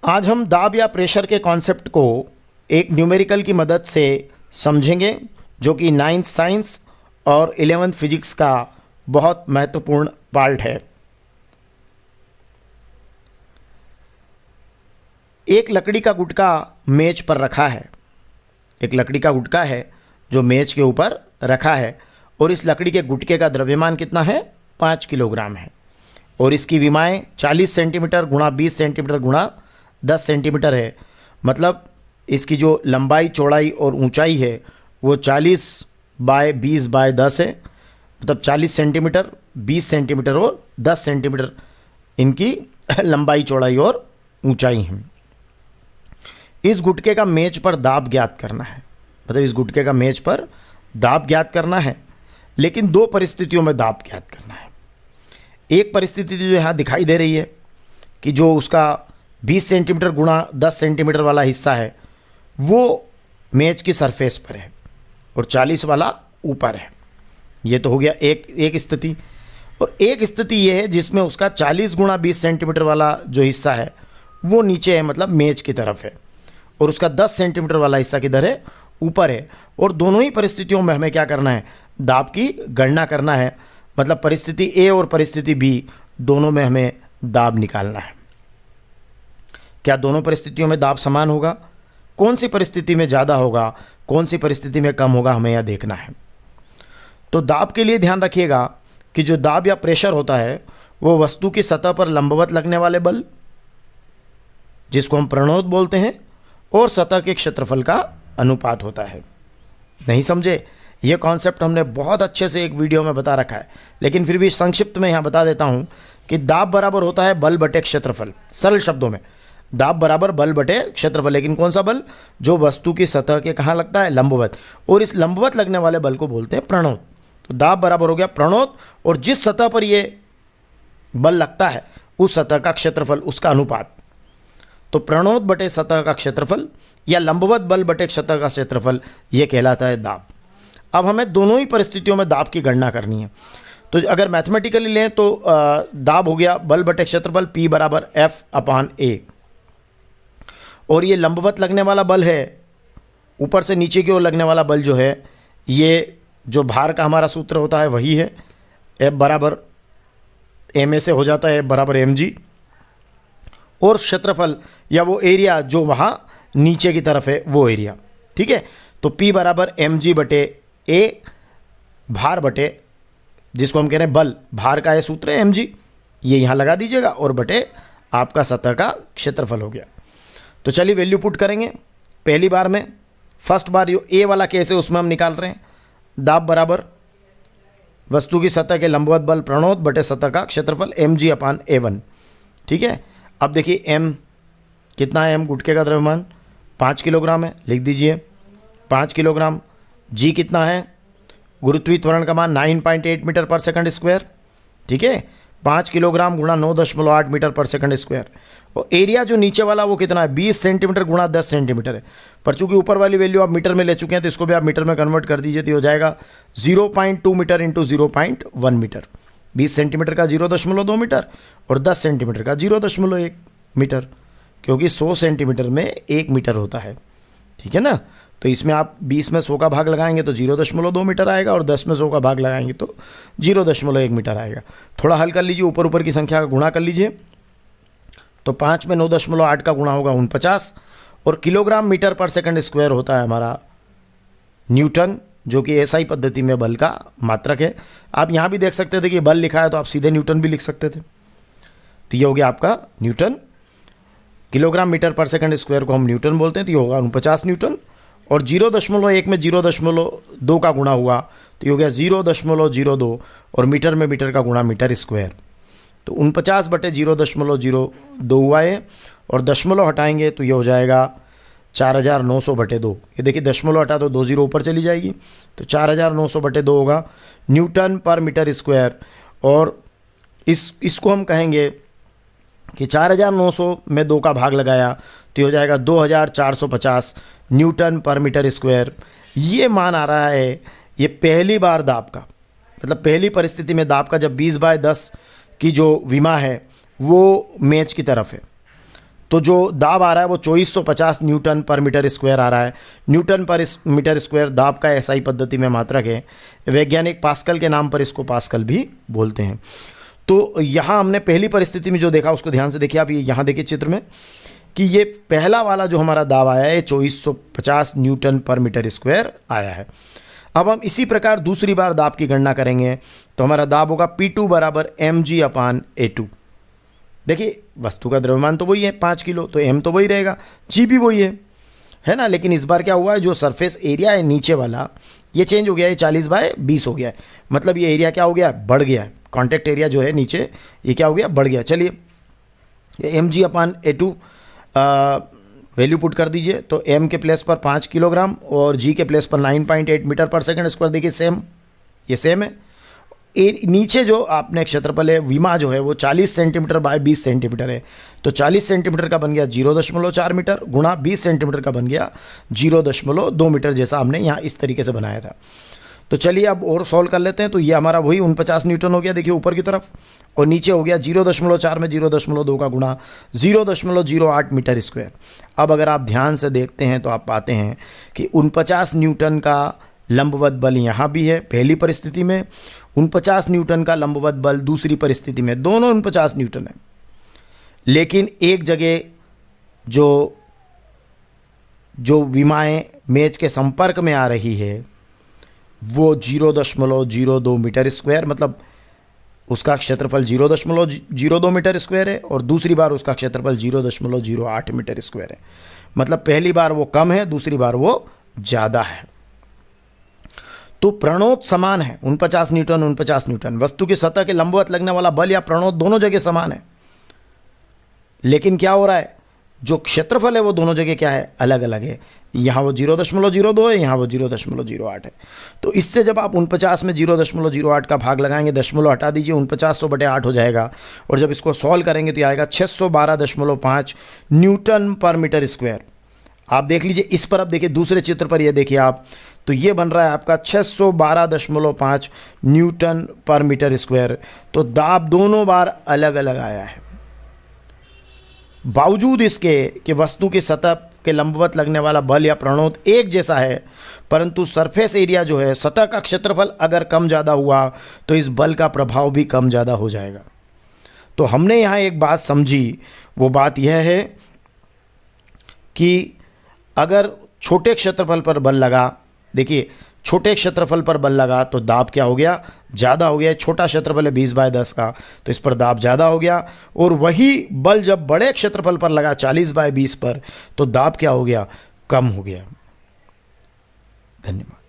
आज हम दाब या प्रेशर के कॉन्सेप्ट को एक न्यूमेरिकल की मदद से समझेंगे, जो कि 9th साइंस और 11th फिजिक्स का बहुत महत्वपूर्ण पार्ट है। एक लकड़ी का गुटका मेज पर रखा है। एक लकड़ी का गुटका है जो मेज के ऊपर रखा है, और इस लकड़ी के गुटके का द्रव्यमान कितना है? 5 किलोग्राम है, और इसकी विमाएं 40 सेंटीमीटर गुणा 20 सेंटीमीटर गुणा 10 सेंटीमीटर है। मतलब इसकी जो लंबाई, चौड़ाई और ऊंचाई है वो 40 बाय 20 बाय 10 है। मतलब 40 सेंटीमीटर, 20 सेंटीमीटर और 10 सेंटीमीटर इनकी लंबाई, चौड़ाई और ऊंचाई है। इस गुटके का मेज पर दाब ज्ञात करना है। मतलब इस गुटके का मेज पर दाब ज्ञात करना है, लेकिन दो परिस्थितियों में दाब ज्ञात करना है। एक परिस्थिति जो यहाँ दिखाई दे रही है कि जो उसका 20 सेंटीमीटर गुणा 10 सेंटीमीटर वाला हिस्सा है वो मेज की सरफेस पर है, और 40 वाला ऊपर है। ये तो हो गया एक स्थिति। और एक स्थिति ये है जिसमें उसका 40 गुणा 20 सेंटीमीटर वाला जो हिस्सा है वो नीचे है, मतलब मेज की तरफ है, और उसका 10 सेंटीमीटर वाला हिस्सा किधर है? ऊपर है। और दोनों ही परिस्थितियों में हमें क्या करना है? दाब की गणना करना है। मतलब परिस्थिति ए और परिस्थिति बी दोनों में हमें दाब निकालना है। क्या दोनों परिस्थितियों में दाब समान होगा? कौन सी परिस्थिति में ज़्यादा होगा, कौन सी परिस्थिति में कम होगा, हमें यह देखना है। तो दाब के लिए ध्यान रखिएगा कि जो दाब या प्रेशर होता है वो वस्तु की सतह पर लंबवत लगने वाले बल, जिसको हम प्रणोद बोलते हैं, और सतह के क्षेत्रफल का अनुपात होता है। नहीं समझे? यह कॉन्सेप्ट हमने बहुत अच्छे से एक वीडियो में बता रखा है, लेकिन फिर भी संक्षिप्त में यहाँ बता देता हूँ कि दाब बराबर होता है बल बटे क्षेत्रफल। सरल शब्दों में दाब बराबर बल बटे क्षेत्रफल। लेकिन कौन सा बल? जो वस्तु की सतह के कहाँ लगता है? लंबवत। और इस लंबवत लगने वाले बल को बोलते हैं प्रणोद। तो दाब बराबर हो गया प्रणोद, और जिस सतह पर ये बल लगता है उस सतह का क्षेत्रफल, उसका अनुपात। तो प्रणोद बटे सतह का क्षेत्रफल या लंबवत बल बटे सतह का क्षेत्रफल, ये कहलाता है दाब। अब हमें दोनों ही परिस्थितियों में दाब की गणना करनी है। तो अगर मैथमेटिकली लें तो दाब हो गया बल बटे क्षेत्रफल, P बराबर F/A। और ये लंबवत लगने वाला बल है, ऊपर से नीचे की ओर लगने वाला बल जो है, ये जो भार का हमारा सूत्र होता है वही है। F बराबर ma से हो जाता है F बराबर mg। और क्षेत्रफल या वो एरिया जो वहाँ नीचे की तरफ है वो एरिया। ठीक है। तो P बराबर mg बटे a, भार बटे, जिसको हम कह रहे हैं बल, भार का ये सूत्र है mg, ये यहाँ लगा दीजिएगा, और बटे आपका सतह का क्षेत्रफल हो गया। तो चलिए वैल्यू पुट करेंगे। पहली बार में, फर्स्ट बार जो ए वाला केस है उसमें हम निकाल रहे हैं दाब बराबर वस्तु की सतह के लंबवत बल प्रणोद बटे सतह का क्षेत्रफल mg/A1। ठीक है। अब देखिए m कितना है? m गुटके का द्रव्यमान 5 किलोग्राम है, लिख दीजिए 5 किलोग्राम। g कितना है? गुरुत्वीय त्वरण का मान 9.8 मीटर पर सेकंड स्क्वायर। ठीक है। 5 किलोग्राम गुणा 9.8 मीटर पर सेकंड स्क्वायर। और एरिया जो नीचे वाला वो कितना है? 20 सेंटीमीटर गुणा 10 सेंटीमीटर है। पर चूंकि ऊपर वाली वैल्यू आप मीटर में ले चुके हैं तो इसको भी आप मीटर में कन्वर्ट कर दीजिए, तो हो जाएगा 0.2 मीटर इंटू 0.1 मीटर। 20 सेंटीमीटर का 0.2 मीटर और 10 सेंटीमीटर का 0.1 मीटर, क्योंकि 100 सेंटीमीटर में 1 मीटर होता है। ठीक है ना। तो इसमें आप 20 में 100 का भाग लगाएंगे तो 0.2 मीटर आएगा, और 10 में 100 का भाग लगाएंगे तो 0.1 मीटर आएगा। थोड़ा हल कर लीजिए, ऊपर ऊपर की संख्या का गुणा कर लीजिए। तो 5 में 9.8 का गुणा होगा 49, और किलोग्राम मीटर पर सेकंड स्क्वायर होता है हमारा न्यूटन, जो कि एसआई पद्धति में बल का मात्रक है। आप यहाँ भी देख सकते थे कि बल लिखा है तो आप सीधे न्यूटन भी लिख सकते थे। तो ये हो गया आपका न्यूटन। किलोग्राम मीटर पर सेकंड स्क्वायर को हम न्यूटन बोलते हैं, तो ये होगा 49 न्यूटन। और 0.1 में 0.2 का गुणा हुआ तो ये हो गया 0.02, और मीटर में मीटर का गुणा मीटर स्क्वायर। तो 49 बटे 0.02 हुआ है, और दशमलव हटाएंगे तो ये हो जाएगा 4900 बटे 2। ये देखिए दशमलव हटा तो 2 जीरो ऊपर चली जाएगी, तो 4900 बटे 2 होगा न्यूटन पर मीटर स्क्वायर। और इसको हम कहेंगे कि 4900 में 2 का भाग लगाया तो ये हो जाएगा 2450 न्यूटन पर मीटर स्क्वायर। ये मान आ रहा है, ये पहली बार दाब का, मतलब पहली परिस्थिति में दाब का, जब 20 बाय 10 की जो विमा है वो मेज की तरफ है। तो जो दाब आ रहा है वो 2450 न्यूटन पर मीटर स्क्वायर आ रहा है। न्यूटन पर मीटर स्क्वायर दाब का एसआई पद्धति में मात्रक है। वैज्ञानिक पास्कल के नाम पर इसको पास्कल भी बोलते हैं। तो यहाँ हमने पहली परिस्थिति में जो देखा उसको ध्यान से देखिए आप। ये यहाँ देखिए चित्र में कि ये पहला वाला जो हमारा दाब आया है 2450 न्यूटन पर मीटर स्क्वायर आया है। अब हम इसी प्रकार दूसरी बार दाब की गणना करेंगे तो हमारा दाब होगा P2 बराबर mg/A2। देखिए वस्तु का द्रव्यमान तो वही है 5 किलो, तो m तो वही रहेगा, g भी वही है ना। लेकिन इस बार क्या हुआ है, जो सरफेस एरिया है नीचे वाला ये चेंज हो गया है, 40/20 हो गया है। मतलब ये एरिया क्या हो गया, बढ़ गया है। कॉन्टैक्ट एरिया जो है नीचे ये क्या हो गया, बढ़ गया। चलिए mg/A2 वैल्यू पुट कर दीजिए। तो m के प्लेस पर 5 किलोग्राम और g के प्लेस पर 9.8 मीटर पर सेकंड स्क्वायर। देखिए सेम, ये सेम है। नीचे जो आपने क्षेत्रफल है विमा जो है वो 40 सेंटीमीटर बाय 20 सेंटीमीटर है। तो 40 सेंटीमीटर का बन गया 0.4 मीटर गुणा 20 सेंटीमीटर का बन गया 0.2 मीटर, जैसा हमने यहाँ इस तरीके से बनाया था। तो चलिए अब और सॉल्व कर लेते हैं। तो ये हमारा वही 49 न्यूटन हो गया, देखिए ऊपर की तरफ, और नीचे हो गया 0.4 में 0.2 का गुणा 0.08 मीटर स्क्वायर। अब अगर आप ध्यान से देखते हैं तो आप पाते हैं कि 49 न्यूटन का लंबवत बल यहाँ भी है पहली परिस्थिति में, 49 न्यूटन का लंबवत बल दूसरी परिस्थिति में, दोनों 49 न्यूटन है। लेकिन एक जगह जो विमाएँ मेज के संपर्क में आ रही है वो 0.02 मीटर स्क्वायर, मतलब उसका क्षेत्रफल 0.02 मीटर स्क्वायर है, और दूसरी बार उसका क्षेत्रफल 0.08 मीटर स्क्वायर है। मतलब पहली बार वो कम है, दूसरी बार वो ज़्यादा है। तो प्रणोत समान है, 49 न्यूटन। वस्तु की सतह के लंबवत लगने वाला बल या प्रणोत दोनों जगह समान है। लेकिन क्या हो रहा है, जो क्षेत्रफल है वो दोनों जगह क्या है, अलग अलग है। यहाँ वो 0.02 है, यहाँ वो 0.08 है। तो इससे जब आप 49 में 0.08 का भाग लगाएंगे, दशमलव हटा दीजिए, 49/8 हो जाएगा। और जब इसको सॉल्व करेंगे तो ये आएगा 612.5 न्यूटन पर मीटर स्क्वायर। आप देख लीजिए इस पर, अब देखिए दूसरे चित्र पर, ये देखिए आप, तो ये बन रहा है आपका 612.5 न्यूटन पर मीटर स्क्वायर। तो दाब दोनों बार अलग अलग आया है। बावजूद इसके कि वस्तु की सतह के लंबवत लगने वाला बल या प्रणोत एक जैसा है, परंतु सरफेस एरिया जो है, सतह का क्षेत्रफल अगर कम ज़्यादा हुआ तो इस बल का प्रभाव भी कम ज़्यादा हो जाएगा। तो हमने यहाँ एक बात समझी, वो बात यह है कि अगर छोटे क्षेत्रफल पर बल लगा, देखिए छोटे क्षेत्रफल पर बल लगा तो दाब क्या हो गया, ज़्यादा हो गया। छोटा क्षेत्रफल है 20/10 का, तो इस पर दाब ज़्यादा हो गया। और वही बल जब बड़े क्षेत्रफल पर लगा 40/20 पर, तो दाब क्या हो गया, कम हो गया। धन्यवाद।